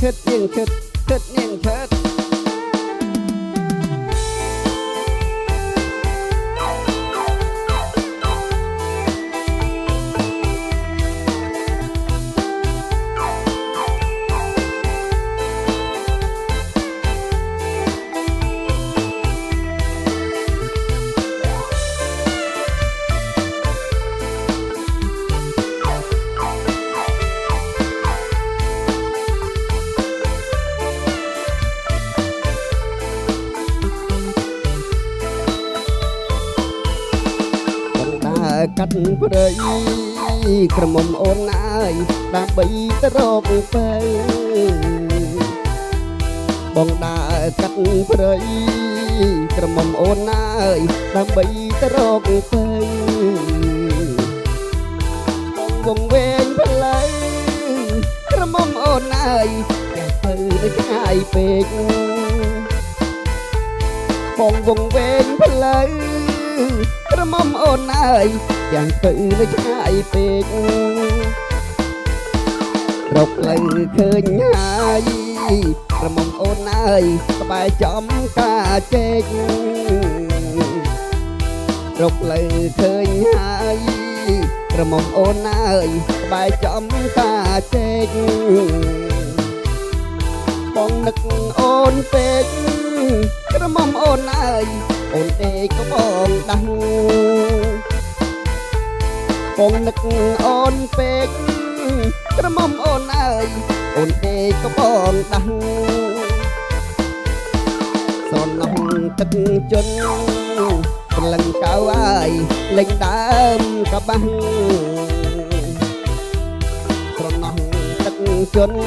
ឈិតញៀងឈិតឈិតញៀងឈិតកាត់ព្រៃក្រមុំអូនអើយដើម្បីទៅរកទៅបងដើរកាត់ព្រៃក្រមុំអូនអើយដើម្បីទៅរកទៅបងវងវែងផ្លូវក្រមុំអូនអើយតែទៅឆ្ងាយពេកបងវងវែងផ្លូវក្រមុំអូនអើយយ៉ាងទៅនៅឆ្ងាយពេករកផ្លូវឃើញហើយក្រមុំអូនអើយក្បែរចំការជែករកផ្លូវឃើញហើយក្រមុំអូនអើយក្បែរចំការជែកបងនឹកអូនពេកក្រមុំអូនអើយអូនទេក៏បងដាស់បងនឹកអូនពេកក្រមុំអូនអើយអូនទេក៏បងដាស់សនំទឹកជន់ព្រលឹងកៅអើយលេងដើមកបាំងស្រណោះទឹកជន់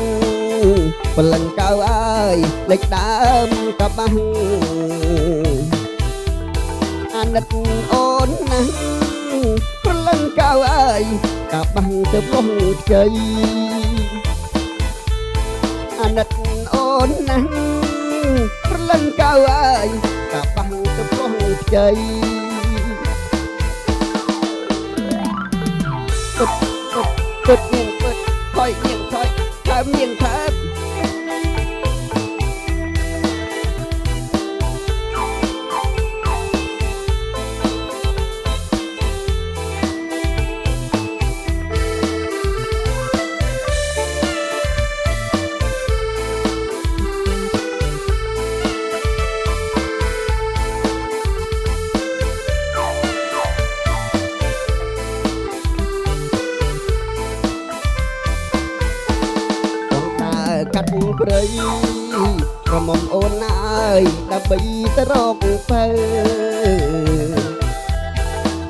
ព្រលឹងកៅអើយលេងដើមកបាំងអាណិតអូនណាស់ព្រលឹងកៅអើយកាបាំងទៅលងខ្ចីអាណិតអូនណាស់ព្រលឹងកៅអើយកាបាំងទៅលងខ្ចីពុតញៀងពុតថយញៀងថយថើមញៀងថើមកាត់ព្រៃក្រមុំអូនអើយដើម្បីទៅរកទៅ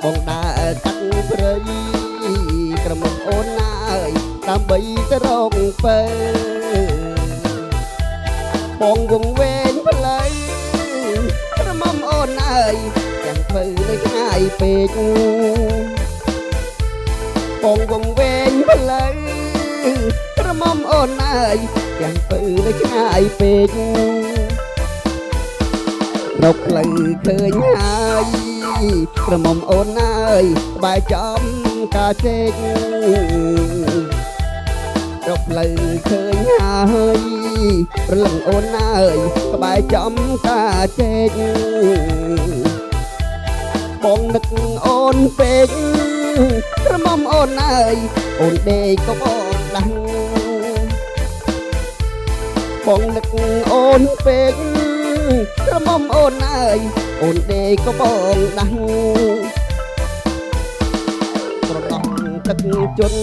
បងដើរកាត់ព្រៃក្រមុំអូនអើយដើម្បីទៅរកទៅបងវងវែងផ្លូវក្រមុំអូនអើយទាំងធ្វើនៅឆ្ងាយពេកបងវងវែងផ្លូវក្រមុំអូនអើយយ៉ាងទៅនៅឆ្ងាយពេករកផ្លូវឃើញហើយក្រមុំអូនអើយក្បែរចំការជែករកផ្លូវឃើញហើយព្រលឹងអូនអើយក្បែរចំការជែកបងនឹកអូនពេកក្រមុំអូនអើយអូនដេកក៏បងដាស់បងនឹកអូនពេកក្រមុំអូនអើយអូនដេកក៏បងដាស់ប្រដោះទឹកជន់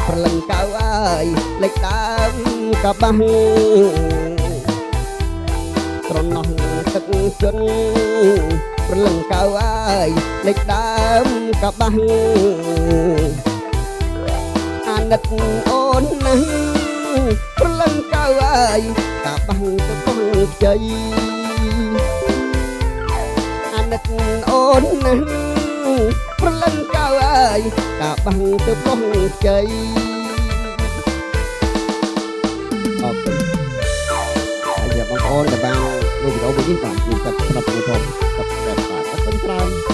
ព្រលឹងកៅអើយលេចដើមកបាំងត្រណោះទឹកជន់ព្រលឹងកៅអើយលេចដើមកបាំងអាណិតអូនណាស់ព្រលឹងកៅអើយកាបាំងទៅបងខ្ចីអាណិតអូនណាស់ព្រលឹងកៅអើយកាបាំងទៅបងខ្ចីអរគុណហើយបងប្អូនដែលបានดูវីដេអូនេះបាទខ្ញុំចាប់ស្ដាប់ទៅធំស្ដាប់តែបាទអរគុណច្រើន